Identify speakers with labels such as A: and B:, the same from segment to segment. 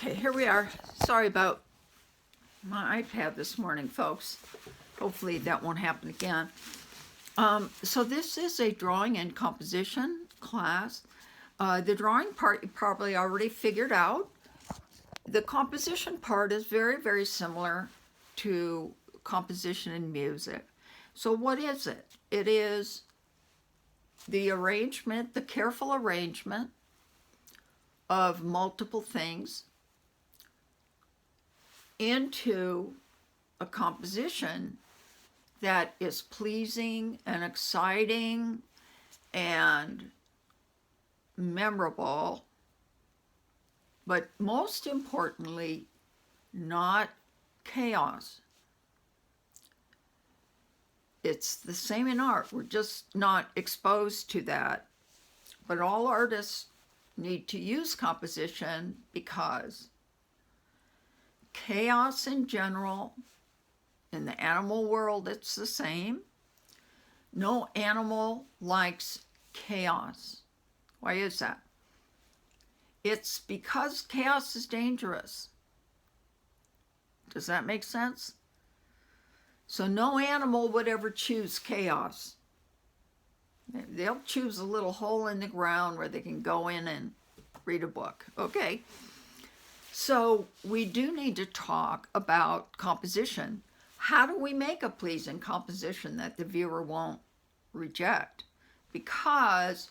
A: Okay, here we are. Sorry about my iPad this morning, folks. Hopefully that won't happen again. So this is a drawing and composition class. The drawing part you probably already figured out. The composition part is very, very similar to composition in music. So what is it? It is the arrangement, the careful arrangement of multiple things into a composition that is pleasing and exciting and memorable, but most importantly, not chaos. It's the same in art. We're just not exposed to that. But all artists need to use composition because chaos in general, in the animal world, it's the same. No animal likes chaos. Why is that? It's because chaos is dangerous. Does that make sense? So no animal would ever choose chaos. They'll choose a little hole in the ground where they can go in and read a book. Okay? So we do need to talk about composition. How do we make a pleasing composition that the viewer won't reject? Because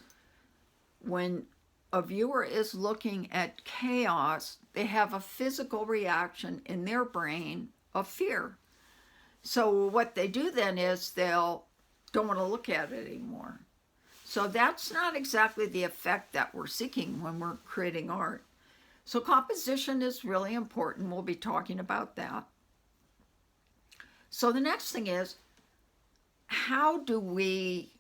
A: when a viewer is looking at chaos, they have a physical reaction in their brain of fear. So what they do then is they'll don't want to look at it anymore. So that's not exactly the effect that we're seeking when we're creating art. So composition is really important. We'll be talking about that. So the next thing is, how do we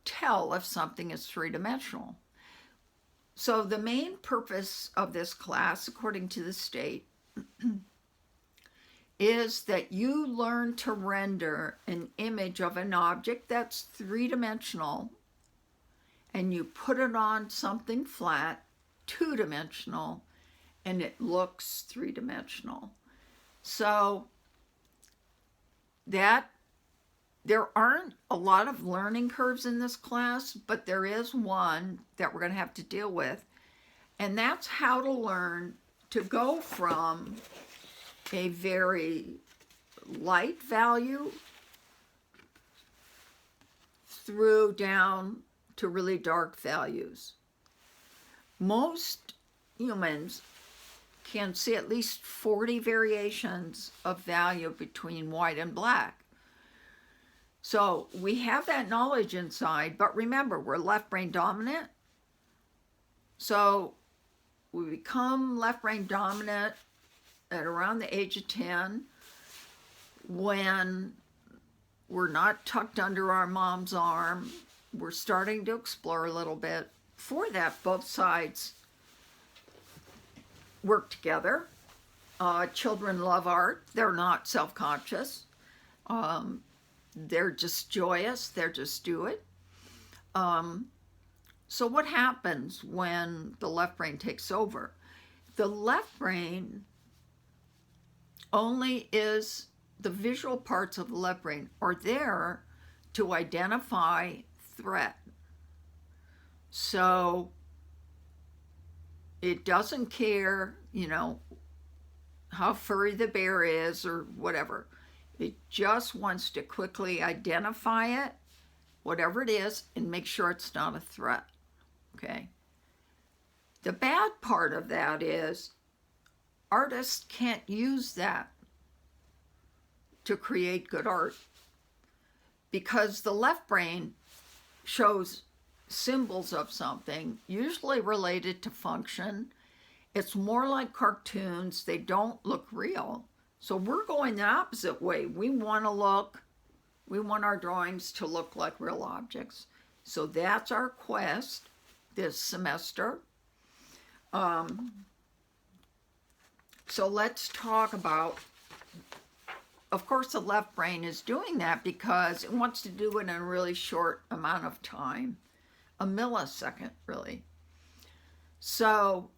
A: tell if something is three-dimensional? So the main purpose of this class, according to the state, is that you learn to render an image of an object that's three-dimensional and you put it on something flat, two-dimensional, and it looks three-dimensional. So that there aren't a lot of learning curves in this class, but there is one that we're going to have to deal with, and that's how to learn to go from a very light value through down to really dark values. Most humans can see at least 40 variations of value between white and black. So we have that knowledge inside, but remember, we're left brain dominant. So we become left brain dominant at around the age of 10 when we're not tucked under our mom's arm. We're starting to explore a little bit. For that, both sides work together. Children love art. They're not self-conscious. They're just joyous. They're just do it. So what happens when the left brain takes over? The left brain only is the visual parts of the left brain are there to identify threat. So it doesn't care, how furry the bear is or whatever. It just wants to quickly identify it, whatever it is, and make sure it's not a threat. Okay? The bad part of that is artists can't use that to create good art because the left brain shows symbols of something, usually related to function. It's more like cartoons. They don't look real. So we're going the opposite way. We want our drawings to look like real objects. So that's our quest this semester. So let's talk about, of course, the left brain is doing that because it wants to do it in a really short amount of time, a millisecond, really. So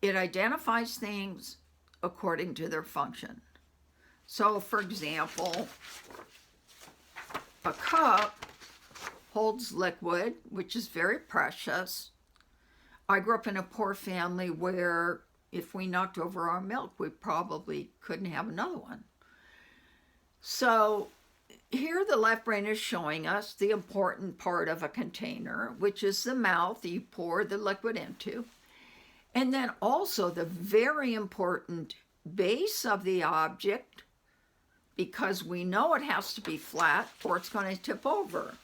A: it identifies things according to their function. So, for example, a cup holds liquid, which is very precious. I grew up in a poor family where if we knocked over our milk, we probably couldn't have another one. So here the left brain is showing us the important part of a container, which is the mouth that you pour the liquid into. And then also the very important base of the object, because we know it has to be flat or it's going to tip over.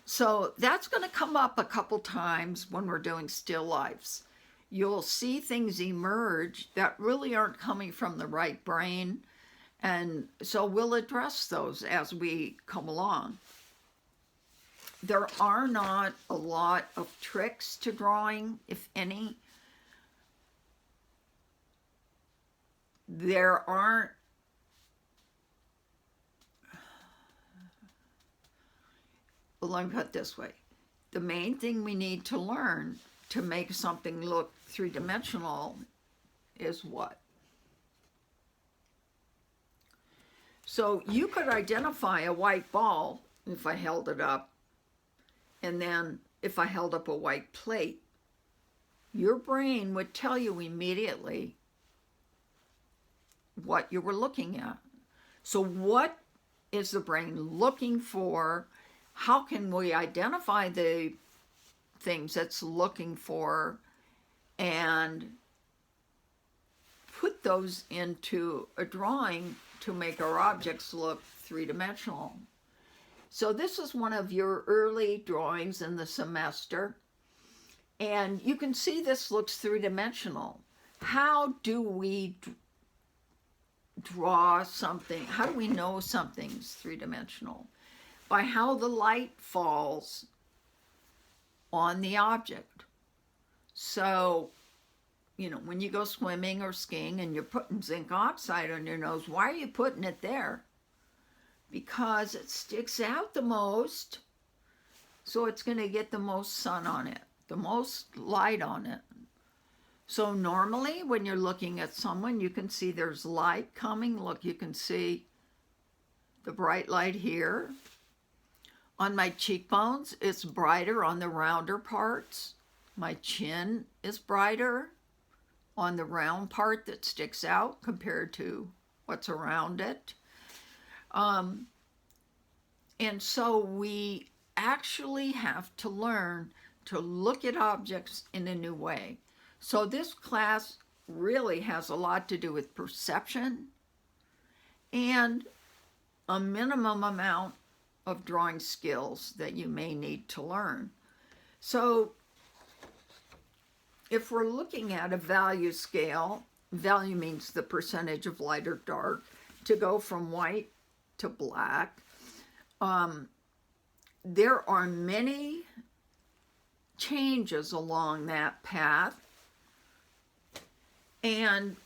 A: So that's going to come up a couple times when we're doing still lifes. You'll see things emerge that really aren't coming from the right brain. And so we'll address those as we come along. There are not a lot of tricks to drawing, if any. There aren't. Well, let me put it this way. The main thing we need to learn to make something look three-dimensional is what? So you could identify a white ball if I held it up, and then if I held up a white plate, your brain would tell you immediately what you were looking at. So what is the brain looking for? How can we identify the things it's looking for and put those into a drawing to make our objects look three-dimensional? So this is one of your early drawings in the semester, and you can see this looks three-dimensional. How do we draw something? How do we know something's three-dimensional? By how the light falls on the object. So, you know, when you go swimming or skiing and you're putting zinc oxide on your nose, why are you putting it there? Because it sticks out the most, so it's going to get the most sun on it, the most light on it. So normally when you're looking at someone, you can see there's light coming. Look, you can see the bright light here. On my cheekbones, it's brighter on the rounder parts. My chin is brighter on the round part that sticks out compared to what's around it. And so we actually have to learn to look at objects in a new way. So this class really has a lot to do with perception and a minimum amount of drawing skills that you may need to learn. So if we're looking at a value scale, value means the percentage of light or dark, to go from white to black, there are many changes along that path, and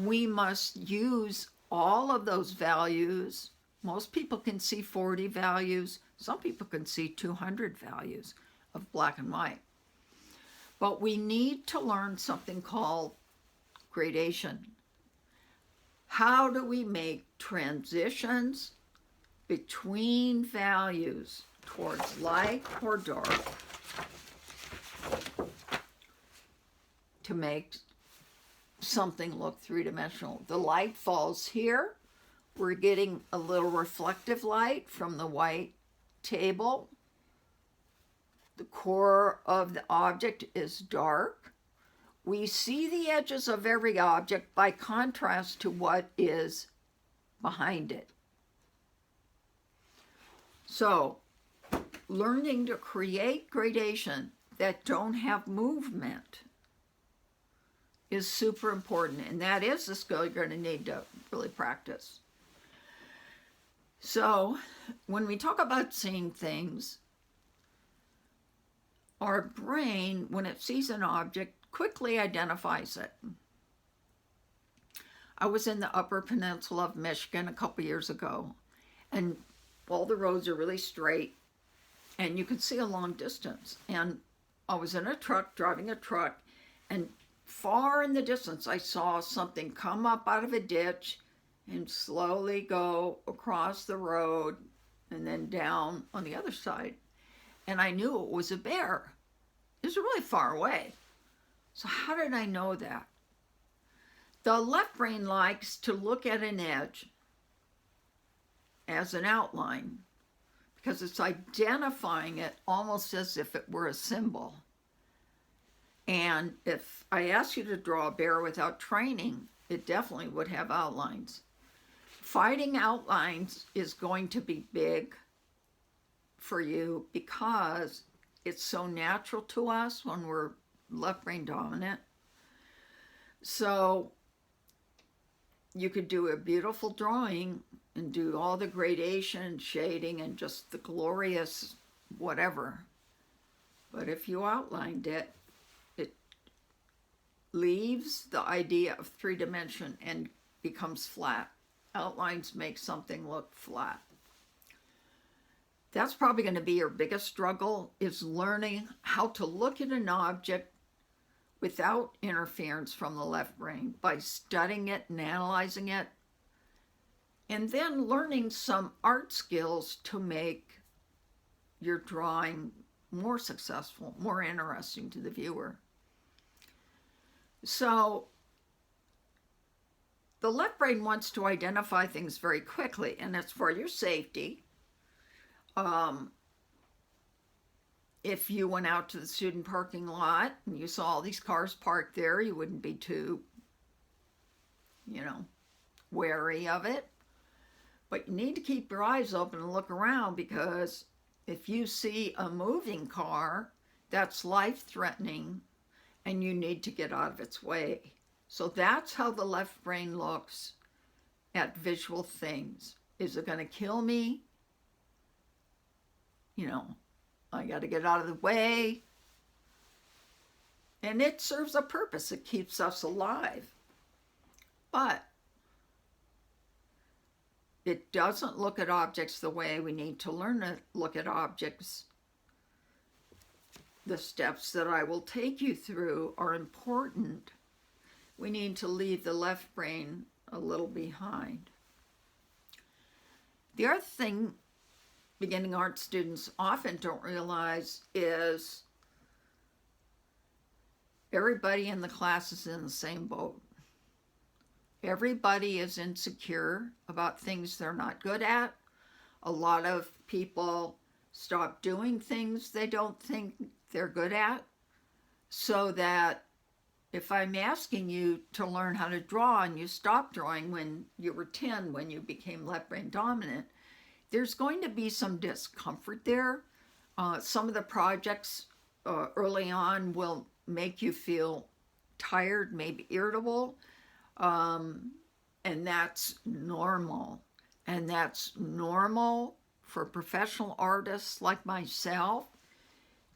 A: we must use all of those values. Most people can see 40 values. Some people can see 200 values of black and white. But we need to learn something called gradation. How do we make transitions between values towards light or dark to make something look three-dimensional? The light falls here. We're getting a little reflective light from the white table. The core of the object is dark. We see the edges of every object by contrast to what is behind it. So, learning to create gradation that don't have movement is super important, and that is a skill you're going to need to really practice. So, when we talk about seeing things, our brain, when it sees an object, quickly identifies it. I was in the Upper Peninsula of Michigan a couple years ago, and all the roads are really straight, and you can see a long distance. And I was in a truck, driving a truck, and far in the distance, I saw something come up out of a ditch and slowly go across the road and then down on the other side. And I knew it was a bear. It was really far away. So how did I know that? The left brain likes to look at an edge as an outline because it's identifying it almost as if it were a symbol. And if I asked you to draw a bear without training, it definitely would have outlines. Fighting outlines is going to be big for you because it's so natural to us when we're left brain dominant. So you could do a beautiful drawing and do all the gradation, shading, and just the glorious whatever. But if you outlined it, it leaves the idea of 3-dimension and becomes flat. Outlines make something look flat. That's probably going to be your biggest struggle, is learning how to look at an object without interference from the left brain by studying it and analyzing it, and then learning some art skills to make your drawing more successful, more interesting to the viewer. So the left brain wants to identify things very quickly, and it's for your safety. If you went out to the student parking lot and you saw all these cars parked there, you wouldn't be too, wary of it. But you need to keep your eyes open and look around, because if you see a moving car, that's life-threatening and you need to get out of its way. So that's how the left brain looks at visual things. Is it going to kill me? I got to get out of the way. And it serves a purpose. It keeps us alive. But it doesn't look at objects the way we need to learn to look at objects. The steps that I will take you through are important. We need to leave the left brain a little behind. The other thing beginning art students often don't realize is everybody in the class is in the same boat. Everybody is insecure about things they're not good at. A lot of people stop doing things they don't think they're good at, so that if I'm asking you to learn how to draw and you stopped drawing when you were 10, when you became left brain dominant, there's going to be some discomfort there. Some of the projects early on will make you feel tired, maybe irritable, and that's normal. And that's normal for professional artists like myself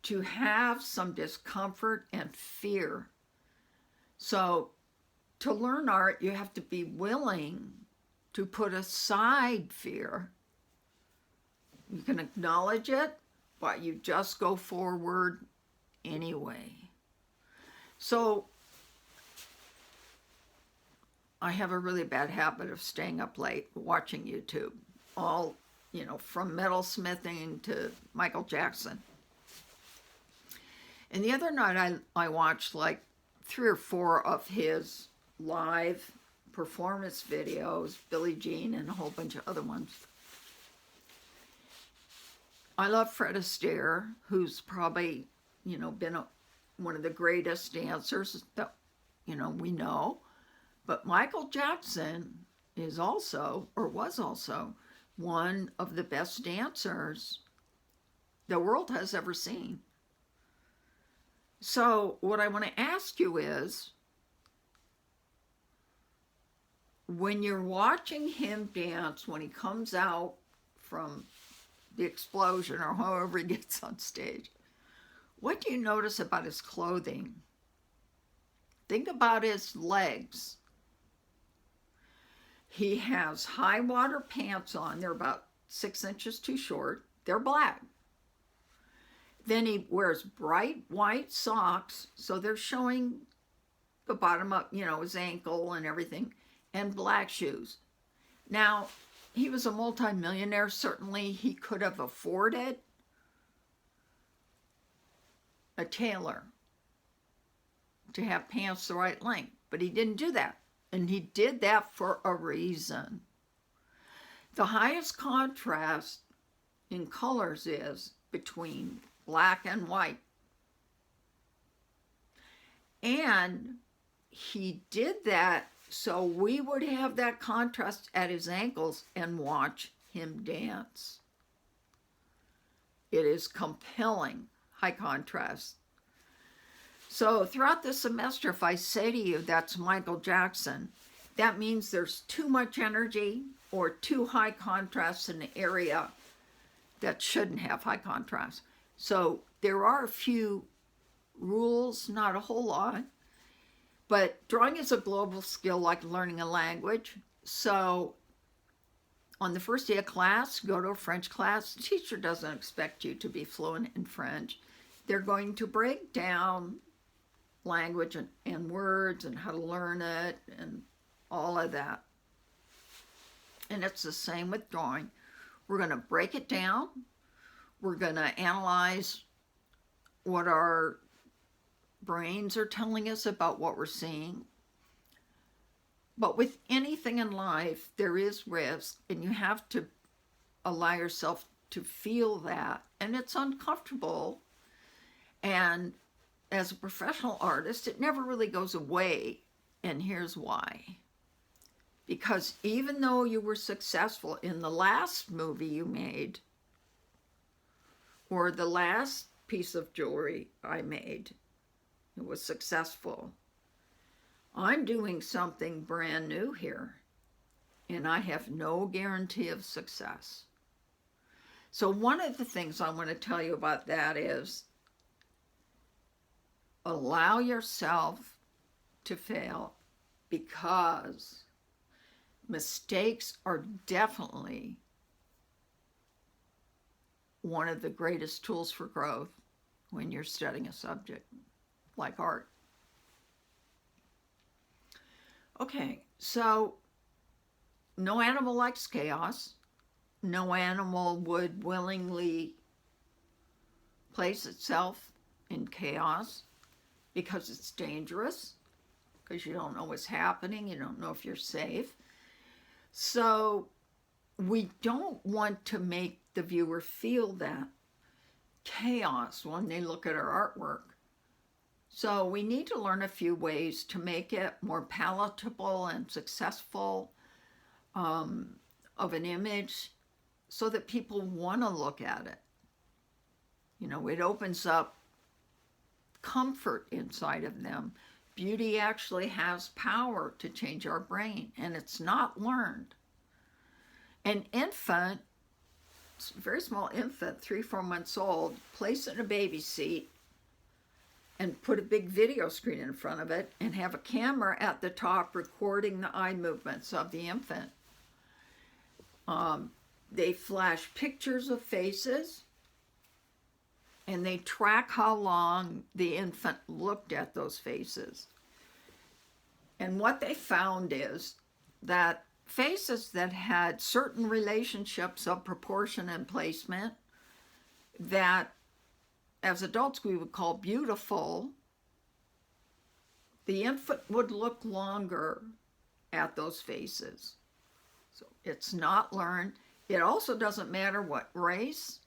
A: to have some discomfort and fear. So to learn art, you have to be willing to put aside fear. You can acknowledge it, but you just go forward anyway. So I have a really bad habit of staying up late watching YouTube, all, from metalsmithing to Michael Jackson. And the other night I watched like 3 or 4 of his live performance videos, Billie Jean and a whole bunch of other ones. I love Fred Astaire, who's probably, been one of the greatest dancers that, we know. But Michael Jackson is also, or was also, one of the best dancers the world has ever seen. So what I want to ask you is, when you're watching him dance, when he comes out from the explosion or however he gets on stage, what do you notice about his clothing? Think about his legs. He has high water pants on. They're about 6 inches too short. They're black. Then he wears bright white socks, so they're showing the bottom up, his ankle and everything, and black shoes. Now, he was a multimillionaire. Certainly, he could have afforded a tailor to have pants the right length, but he didn't do that. And he did that for a reason. The highest contrast in colors is between black and white. And he did that so we would have that contrast at his ankles and watch him dance. It is compelling, high contrast. So throughout the semester, if I say to you that's Michael Jackson, that means there's too much energy or too high contrast in an area that shouldn't have high contrast. So there are a few rules, not a whole lot, but drawing is a global skill like learning a language. So on the first day of class, go to a French class. The teacher doesn't expect you to be fluent in French. They're going to break down language and words and how to learn it and all of that. And it's the same with drawing. We're going to break it down. We're going to analyze what our brains are telling us about what we're seeing. But with anything in life, there is risk, and you have to allow yourself to feel that. And it's uncomfortable. And as a professional artist, it never really goes away. And here's why. Because even though you were successful in the last movie you made, or the last piece of jewelry I made, it was successful, I'm doing something brand new here, and I have no guarantee of success. So one of the things I want to tell you about that is allow yourself to fail, because mistakes are definitely one of the greatest tools for growth when you're studying a subject like art. Okay, so no animal likes chaos. No animal would willingly place itself in chaos because it's dangerous, because you don't know what's happening, you don't know if you're safe. So we don't want to make the viewer feel that chaos when they look at our artwork. So we need to learn a few ways to make it more palatable and successful of an image so that people want to look at it. You know, it opens up comfort inside of them. Beauty actually has power to change our brain, and it's not learned. An infant, a very small infant, 3-4 months old, place it in a baby seat and put a big video screen in front of it and have a camera at the top recording the eye movements of the infant. They flash pictures of faces, and they track how long the infant looked at those faces. And what they found is that faces that had certain relationships of proportion and placement that as adults we would call beautiful, the infant would look longer at those faces. So it's not learned. It also doesn't matter what race.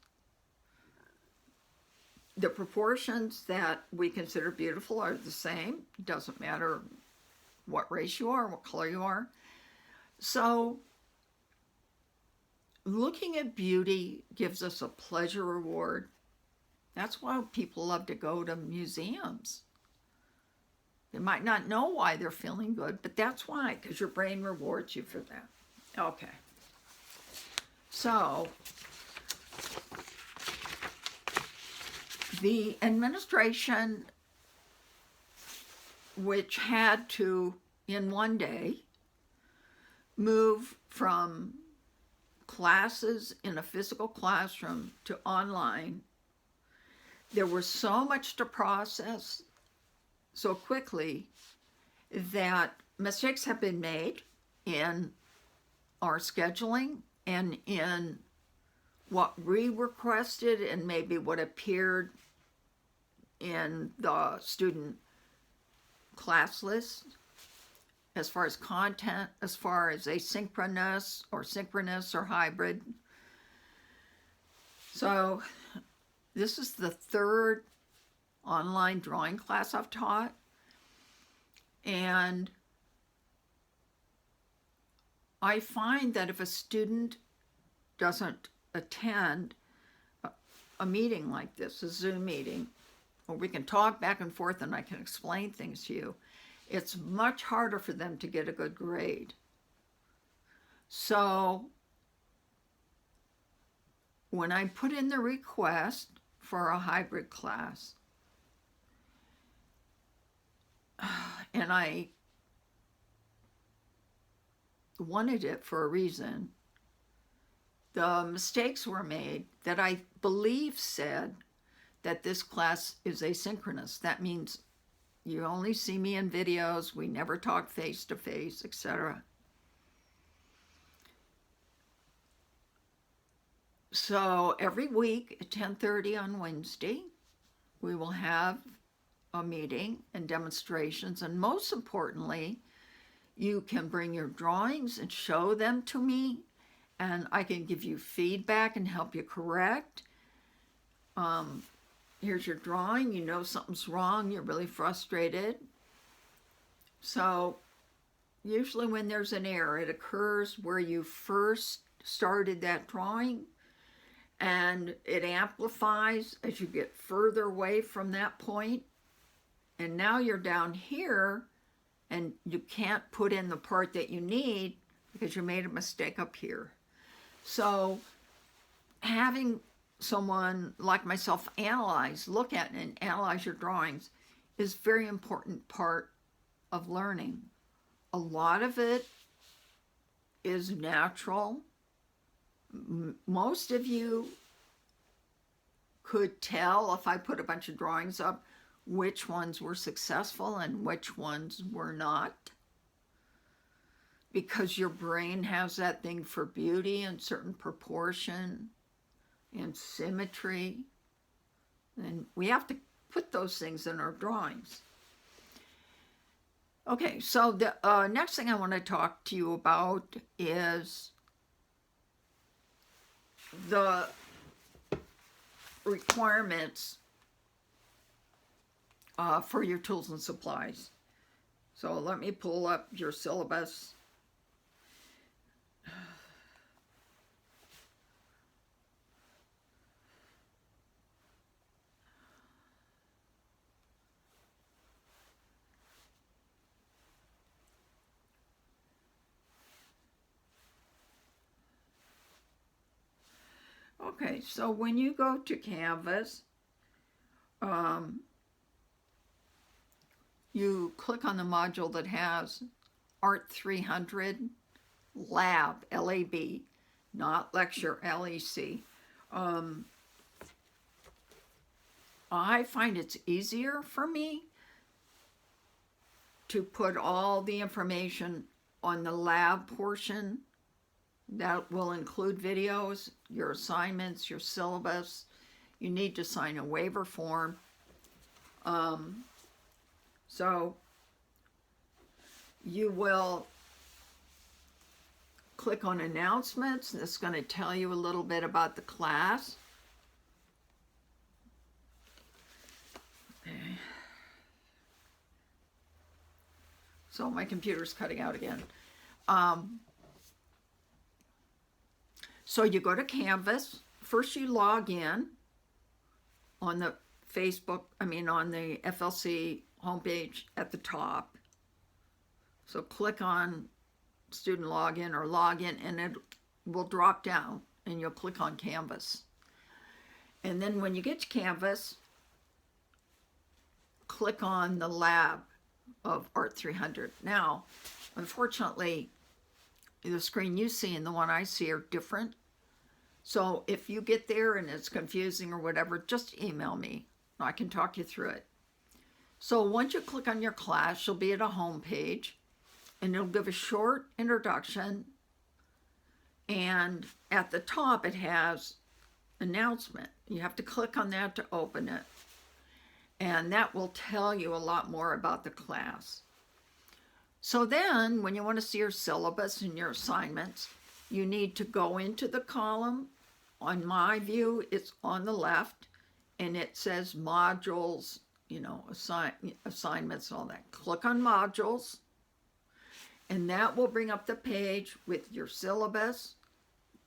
A: The proportions that we consider beautiful are the same. It doesn't matter what race you are, what color you are. So looking at beauty gives us a pleasure reward. That's why people love to go to museums. They might not know why they're feeling good, but that's why, because your brain rewards you for that. Okay. So the administration, which had to, in one day, move from classes in a physical classroom to online, there was so much to process so quickly, that mistakes have been made in our scheduling and in what we requested and maybe what appeared in the student class list as far as content, as far as asynchronous or synchronous or hybrid. So this is the third online drawing class I've taught, and I find that if a student doesn't attend a meeting like this, a Zoom meeting, where we can talk back and forth and I can explain things to you, it's much harder for them to get a good grade. So when I put in the request for a hybrid class, and I wanted it for a reason, the mistakes were made that I believe said that this class is asynchronous. That means you only see me in videos, we never talk face to face, etc. So every week at 10:30 on Wednesday, we will have a meeting and demonstrations, and most importantly, you can bring your drawings and show them to me, and I can give you feedback and help you correct. Here's your drawing, you know something's wrong, you're really frustrated. So usually when there's an error, it occurs where you first started that drawing, and it amplifies as you get further away from that point. And now you're down here and you can't put in the part that you need because you made a mistake up here. So having someone like myself look at and analyze your drawings is a very important part of learning. A lot of it is natural. Most of you could tell if I put a bunch of drawings up which ones were successful and which ones were not, because your brain has that thing for beauty and certain proportion and symmetry, and we have to put those things in our drawings. Okay, so the next thing I want to talk to you about is the requirements for your tools and supplies. So let me pull up your syllabus. Okay, so when you go to Canvas, you click on the module that has Art 300 Lab, L-A-B, not Lecture, L-E-C. I find it's easier for me to put all the information on the lab portion. That will include videos, your assignments, your syllabus. You need to sign a waiver form. So you will click on announcements. This is going to tell you a little bit about the class. Okay. So my computer's cutting out again. So you go to Canvas. First you log in on the on the FLC homepage at the top. So click on student login or login, and it will drop down and you'll click on Canvas. And then when you get to Canvas, click on the lab of Art 300. Now, unfortunately, the screen you see and the one I see are different. So if you get there and it's confusing or whatever, just email me. I can talk you through it. So once you click on your class, you'll be at a home page, and it'll give a short introduction, and at the top it has announcement. You have to click on that to open it, and that will tell you a lot more about the class. So then when you want to see your syllabus and your assignments, you need to go into the column. On my view, it's on the left, and it says modules, you know, assignments and all that. Click on modules, and that will bring up the page with your syllabus,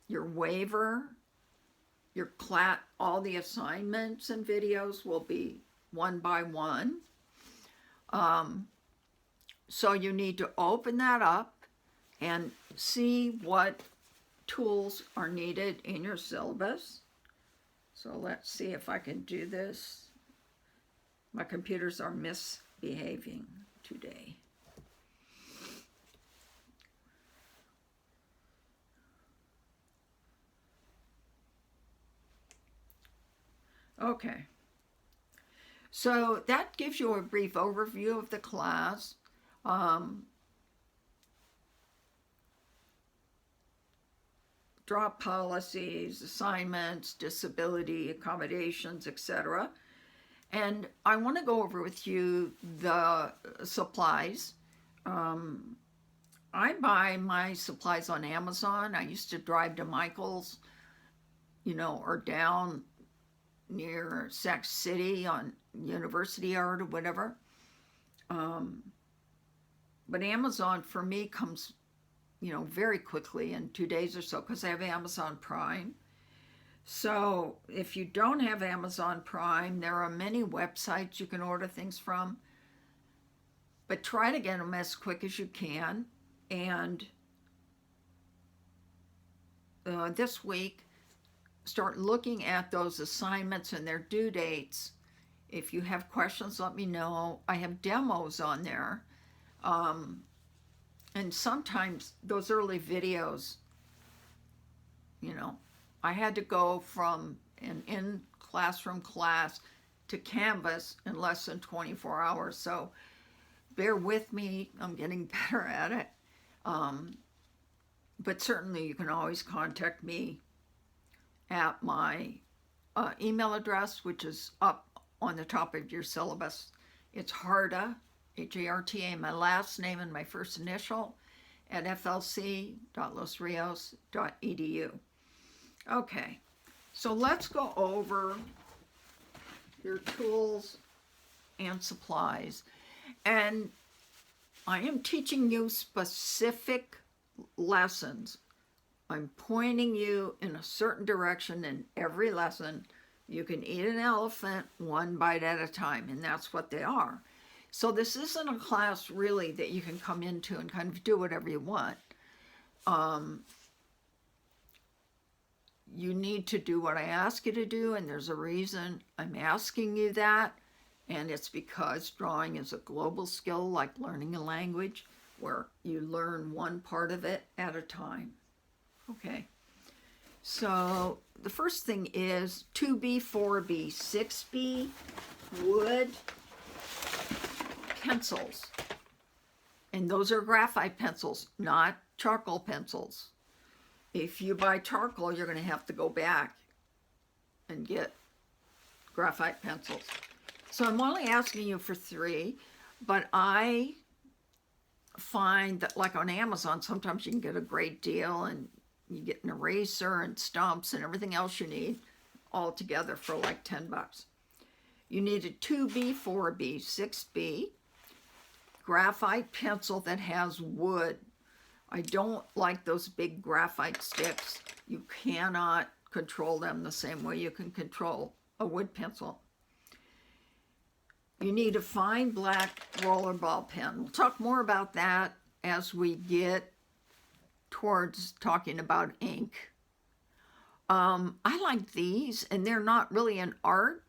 A: your waiver, your class. All the assignments and videos will be one by one. So you need to open that up and see what tools are needed in your syllabus. So let's see if I can do this. My computers are misbehaving today. Okay. So that gives you a brief overview of the class. Drop policies, assignments, disability accommodations, etc. And I want to go over with you the supplies. I buy my supplies on Amazon. I used to drive to Michael's, you know, or down near Sac City on University Yard or whatever. But Amazon for me comes, you know, very quickly in 2 days or so because I have Amazon Prime. So if you don't have Amazon Prime, there are many websites you can order things from, but try to get them as quick as you can. And this week, start looking at those assignments and their due dates. If you have questions, let me know. I have demos on there. And sometimes those early videos, you know, I had to go from an in-classroom class to Canvas in less than 24 hours. So bear with me. I'm getting better at it. But certainly you can always contact me at my email address, which is up on the top of your syllabus. It's Harta, H-A-R-T-A, my last name and my first initial, at flc.losrios.edu. Okay, so let's go over your tools and supplies. And I am teaching you specific lessons. I'm pointing you in a certain direction in every lesson. You can eat an elephant one bite at a time, and that's what they are. So this isn't a class really that you can come into and kind of do whatever you want. You need to do what I ask you to do, and there's a reason I'm asking you that, and it's because drawing is a global skill like learning a language where you learn one part of it at a time. Okay, so the first thing is 2B, 4B, 6B wood pencils, and those are graphite pencils, not charcoal pencils. If you buy charcoal, you're going to have to go back and get graphite pencils. So I'm only asking you for 3, but I find that like on Amazon, sometimes you can get a great deal and you get an eraser and stumps and everything else you need all together for like $10. You need a 2B, 4B, 6B graphite pencil that has wood. I don't like those big graphite sticks. You cannot control them the same way you can control a wood pencil. You need a fine black rollerball pen. We'll talk more about that as we get towards talking about ink. I like these, and they're not really an art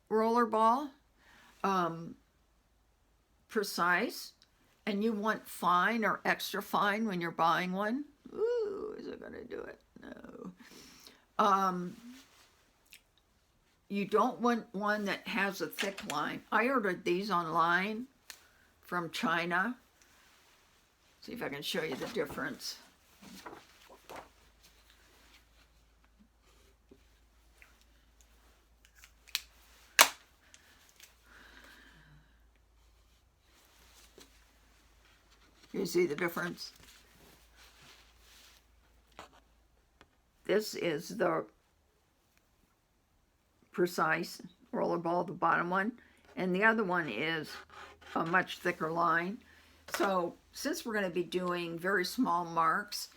A: rollerball. Precise. And you want fine or extra fine when you're buying one. Ooh, is it going to do it? No. you don't want one that has a thick line. I ordered these online from China. See if I can show you the difference. You see the difference? This is the Precise Rollerball, the bottom one, and the other one is a much thicker line. So since we're going to be doing very small marks,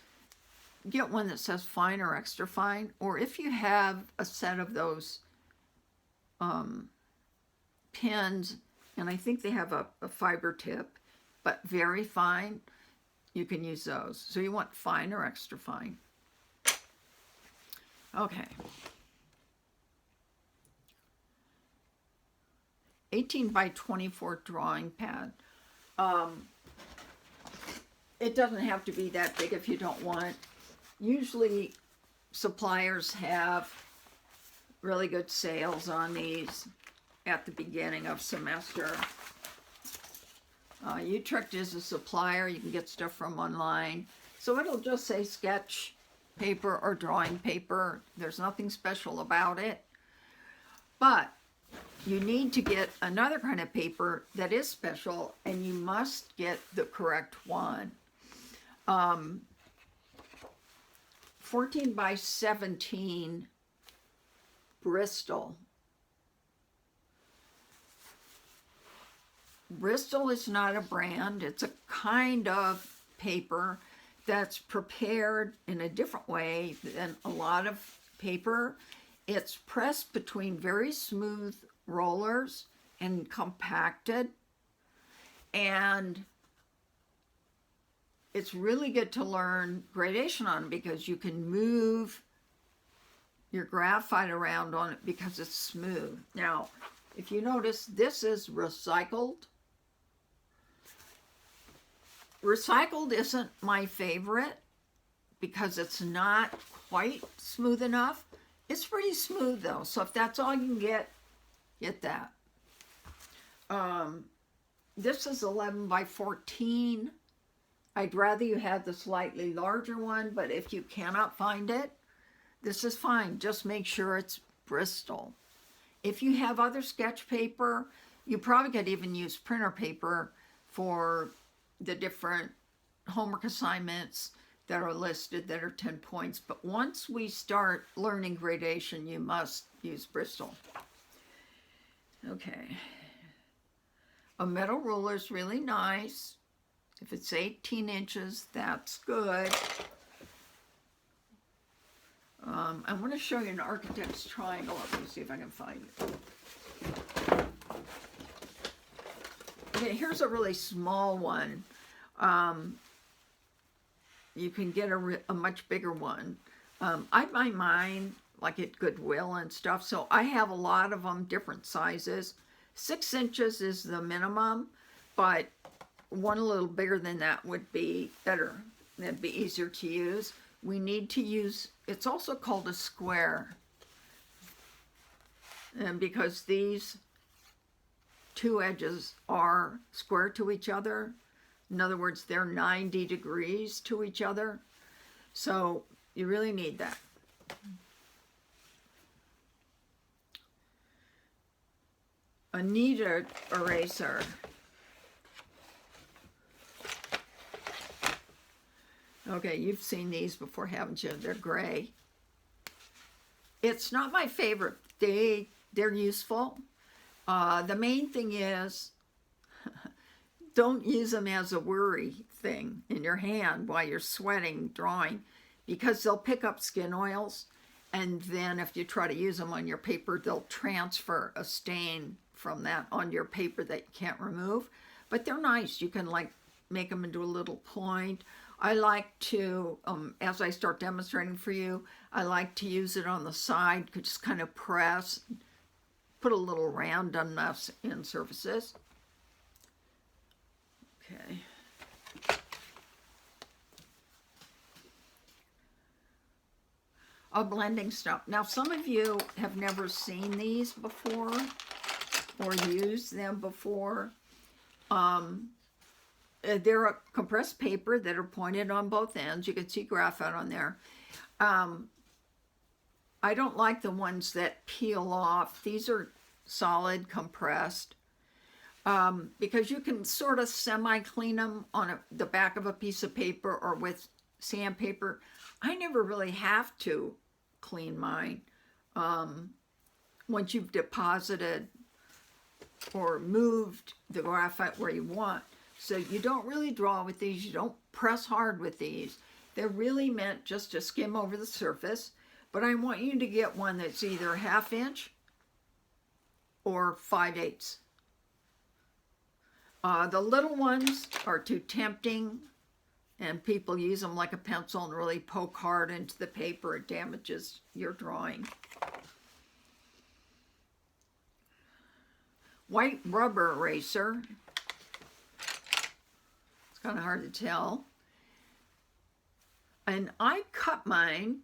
A: get one that says fine or extra fine, or if you have a set of those pins, and I think they have a fiber tip, but very fine, you can use those. So you want fine or extra fine. Okay. 18 by 24 drawing pad. It doesn't have to be that big if you don't want. Usually suppliers have really good sales on these at the beginning of semester. Utrecht is a supplier. You can get stuff from online. So it'll just say sketch paper or drawing paper. There's nothing special about it. But you need to get another kind of paper that is special, and you must get the correct one. 14 by 17 Bristol. Bristol is not a brand. It's a kind of paper that's prepared in a different way than a lot of paper. It's pressed between very smooth rollers and compacted, and it's really good to learn gradation on because you can move your graphite around on it because it's smooth. Now, if you notice, this is recycled. Recycled isn't my favorite because it's not quite smooth enough. It's pretty smooth though, so if that's all you can get that. This is 11 by 14. I'd rather you had the slightly larger one, but if you cannot find it, this is fine. Just make sure it's Bristol. If you have other sketch paper, you probably could even use printer paper for the different homework assignments that are listed that are 10 points. But once we start learning gradation, you must use Bristol. Okay. A metal ruler is really nice. If it's 18 inches, that's good. I want to show you an architect's triangle. Let me see if I can find it. Okay, here's a really small one. You can get a much bigger one. I buy mine like at Goodwill and stuff, so I have a lot of them, different sizes. 6 inches is the minimum, but one a little bigger than that would be better. That'd be easier to use. We need to use, it's also called a square. And because these two edges are square to each other, in other words, they're 90 degrees to each other. So you really need that. A kneaded eraser. Okay, you've seen these before, haven't you? They're gray. It's not my favorite. They're useful. The main thing is, don't use them as a worry thing in your hand while you're sweating, drawing, because they'll pick up skin oils, and then if you try to use them on your paper, they'll transfer a stain from that on your paper that you can't remove. But they're nice. You can like make them into a little point. I like to, as I start demonstrating for you, I like to use it on the side, just kind of press, put a little randomness in surfaces. Okay. a blending stump. Now, some of you have never seen these before or used them before. They're a compressed paper that are pointed on both ends. You can see graphite on there. I don't like the ones that peel off. These are solid compressed because you can sort of semi-clean them on the back of a piece of paper or with sandpaper. I never really have to clean mine once you've deposited or moved the graphite where you want. So you don't really draw with these. You don't press hard with these. They're really meant just to skim over the surface. But I want you to get one that's either 1/2 inch or 5/8. The little ones are too tempting, and people use them like a pencil and really poke hard into the paper. It damages your drawing. White rubber eraser. It's kind of hard to tell. And I cut mine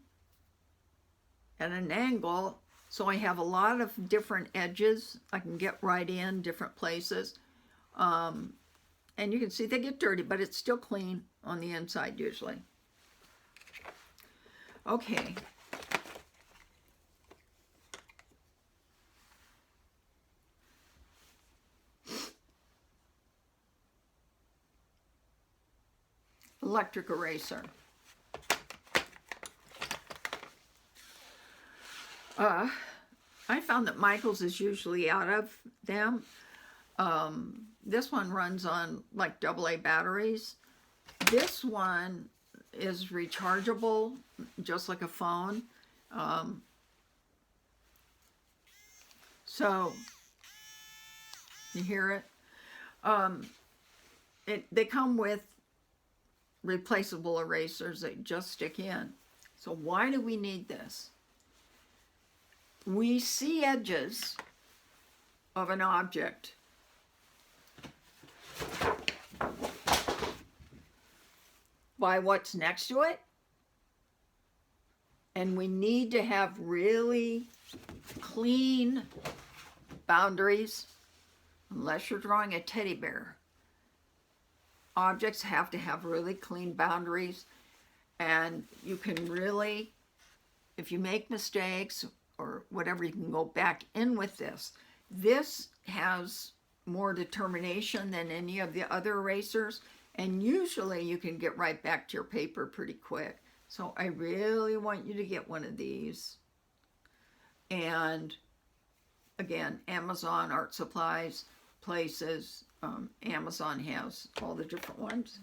A: at an angle, so I have a lot of different edges. I can get right in different places. And you can see they get dirty, but it's still clean on the inside usually. Okay. Electric eraser. I found that Michaels is usually out of them. This one runs on like AA batteries. This one is rechargeable, just like a phone. So, you hear it? They come with replaceable erasers that just stick in. So why do we need this? We see edges of an object by what's next to it, and we need to have really clean boundaries. Unless you're drawing a teddy bear, objects have to have really clean boundaries, and you can really, if you make mistakes or whatever, you can go back in with this. This has more determination than any of the other erasers, and usually you can get right back to your paper pretty quick. So I really want you to get one of these. And again, Amazon, art supplies, places, Amazon has all the different ones.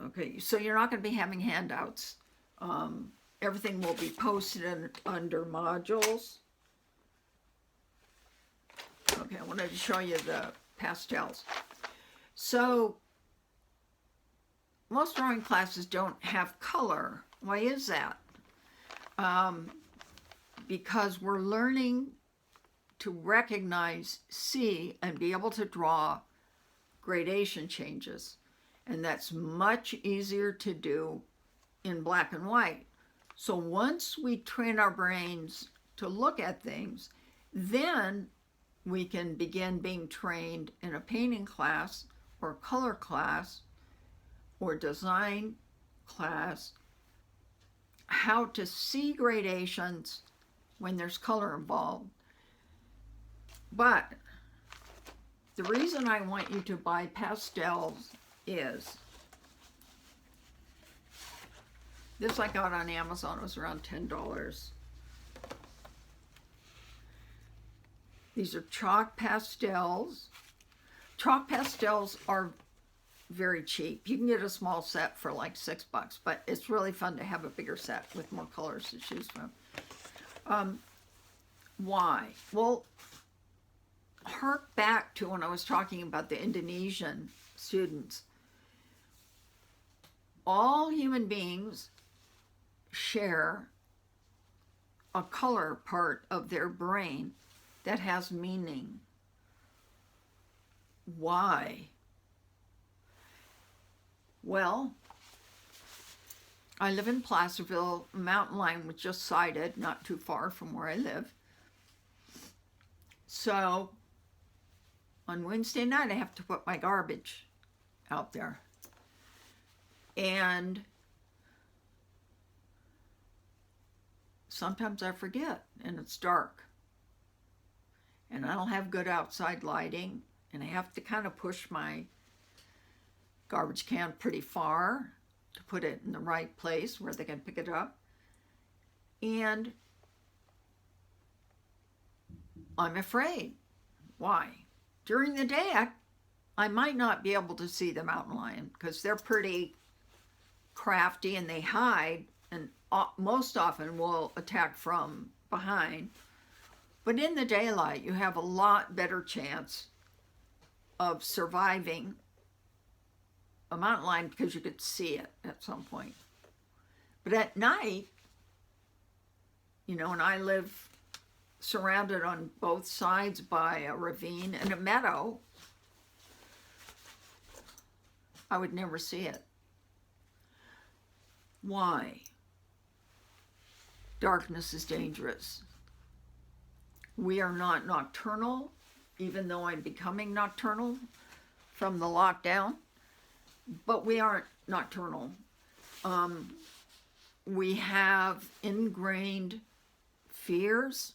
A: Okay, so you're not going to be having handouts. Everything will be posted under modules. Okay, I wanted to show you the pastels. So, most drawing classes don't have color. Why is that? Because we're learning to recognize, see, and be able to draw gradation changes. And that's much easier to do in black and white. So once we train our brains to look at things, then we can begin being trained in a painting class or color class or design class how to see gradations when there's color involved. But the reason I want you to buy pastels is this I got on Amazon. It was around $10. These are chalk pastels. Chalk pastels are very cheap. You can get a small set for like $6, but it's really fun to have a bigger set with more colors to choose from. Why? Well, hark back to when I was talking about the Indonesian students. All human beings share a color part of their brain that has meaning. Why? Well, I live in Placerville. Mountain Lion was just sighted not too far from where I live. So on Wednesday night, I have to put my garbage out there. And sometimes I forget and it's dark. And I don't have good outside lighting. And I have to kind of push my garbage can pretty far to put it in the right place where they can pick it up. And I'm afraid. Why? During the day, I might not be able to see the mountain lion because they're pretty crafty and they hide and most often will attack from behind. But in the daylight, you have a lot better chance of surviving a mountain lion because you could see it at some point. But at night, you know, and I live surrounded on both sides by a ravine and a meadow, I would never see it. Why? Darkness is dangerous. We are not nocturnal, even though I'm becoming nocturnal from the lockdown, but we aren't nocturnal. We have ingrained fears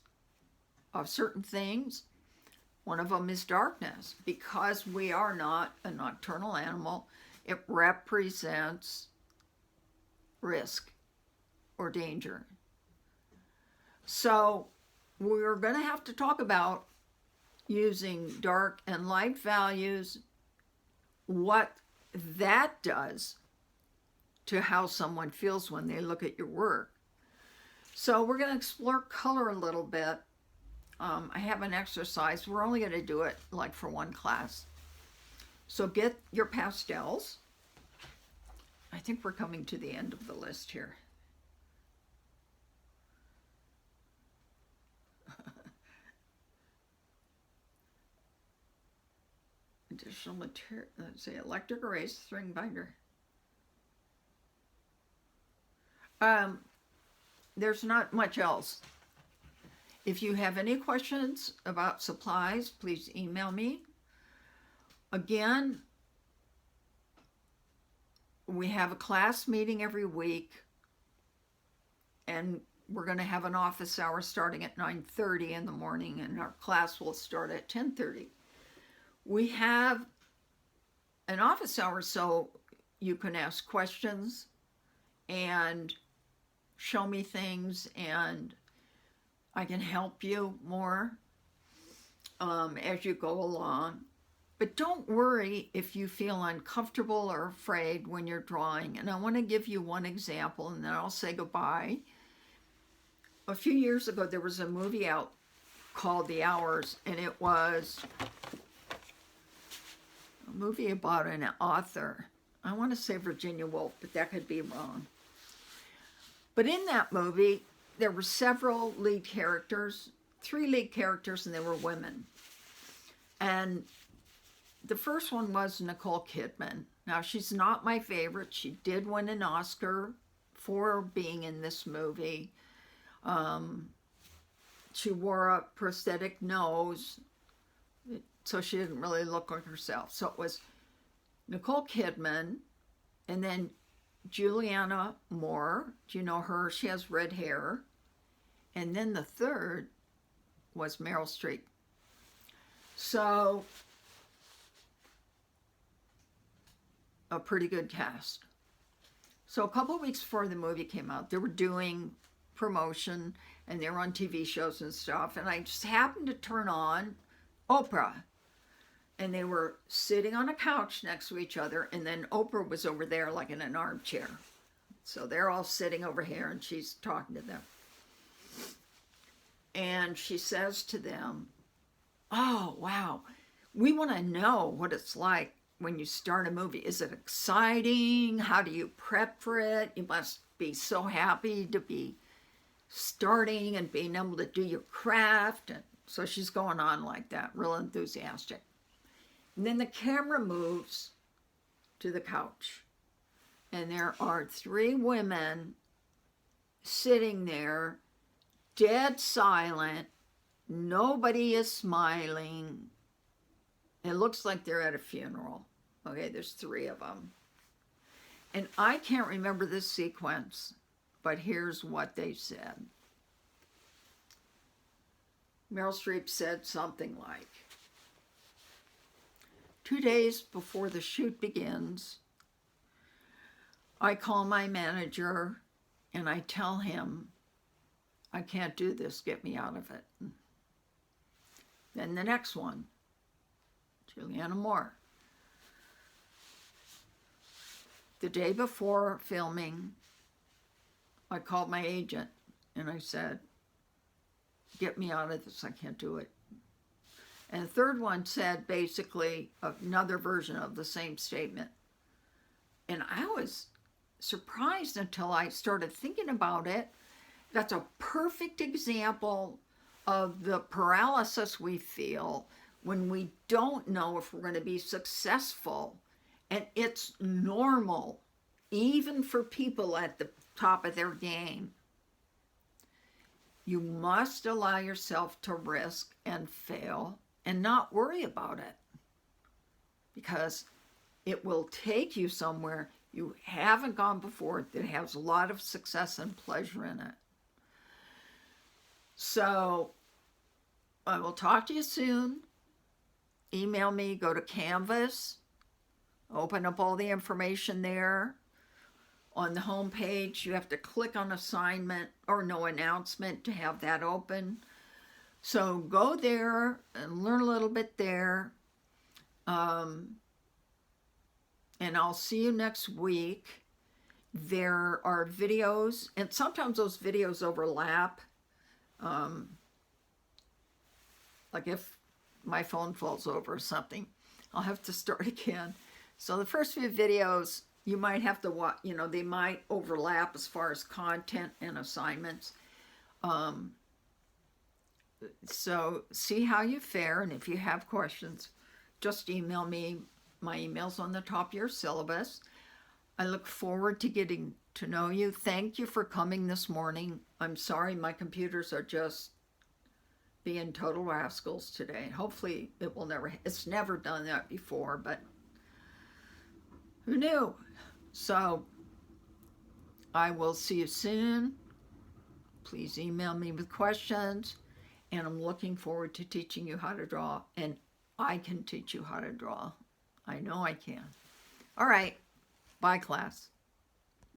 A: of certain things. One of them is darkness. Because we are not a nocturnal animal, it represents risk or danger. So we're going to have to talk about using dark and light values, what that does to how someone feels when they look at your work. So we're going to explore color a little bit. I have an exercise. We're only going to do it like for one class. So get your pastels. I think we're coming to the end of the list here. Additional material, let's see, electric erase, string binder. There's not much else. If you have any questions about supplies, please email me. Again, we have a class meeting every week, and we're going to have an office hour starting at 9:30 in the morning, and our class will start at 10:30. We have an office hour so you can ask questions and show me things, and I can help you more as you go along. But don't worry if you feel uncomfortable or afraid when you're drawing. And I want to give you one example, and then I'll say goodbye. A few years ago, there was a movie out called The Hours, and it was a movie about an author. I want to say Virginia Woolf, but that could be wrong. But in that movie, there were several lead characters, 3 lead characters, and they were women. And the first one was Nicole Kidman. Now, she's not my favorite. She did win an Oscar for being in this movie. She wore a prosthetic nose, so she didn't really look like herself. So it was Nicole Kidman, and then Julianne Moore. Do you know her? She has red hair. And then the third was Meryl Streep. So a pretty good cast. So a couple of weeks before the movie came out, they were doing promotion and they were on TV shows and stuff. And I just happened to turn on Oprah. And they were sitting on a couch next to each other. And then Oprah was over there like in an armchair. So they're all sitting over here and she's talking to them. And she says to them, "Oh, wow, we want to know what it's like when you start a movie. Is it exciting? How do you prep for it? You must be so happy to be starting and being able to do your craft." And so she's going on like that, real enthusiastic. And then the camera moves to the couch. and there are 3 women sitting there, dead silent. Nobody is smiling. It looks like they're at a funeral. Okay, there's 3 of them. And I can't remember this sequence, but here's what they said. Meryl Streep said something like, 2 days before the shoot begins, I call my manager and I tell him, I can't do this, get me out of it. Then the next one, Juliana Moore. The day before filming, I called my agent and I said, get me out of this, I can't do it. And the third one said basically another version of the same statement. And I was surprised until I started thinking about it. That's a perfect example of the paralysis we feel when we don't know if we're going to be successful. And it's normal, even for people at the top of their game. You must allow yourself to risk and fail and not worry about it, because it will take you somewhere you haven't gone before that has a lot of success and pleasure in it. So I will talk to you soon. Email me, go to Canvas, open up all the information there. On the home page, you have to click on assignment or no announcement to have that open. So go there and learn a little bit there. And I'll see you next week. There are videos, and sometimes those videos overlap. Like if my phone falls over or something, I'll have to start again. So the first few videos, you might have to watch, they might overlap as far as content and assignments. So see how you fare, and if you have questions, just email me. My email's on the top of your syllabus. I look forward to getting to know you. Thank you for coming this morning. I'm sorry my computers are just being total rascals today. Hopefully it's never done that before, but who knew? So I will see you soon. Please email me with questions, and I'm looking forward to teaching you how to draw, and I can teach you how to draw. I know I can. All right. Bye, class.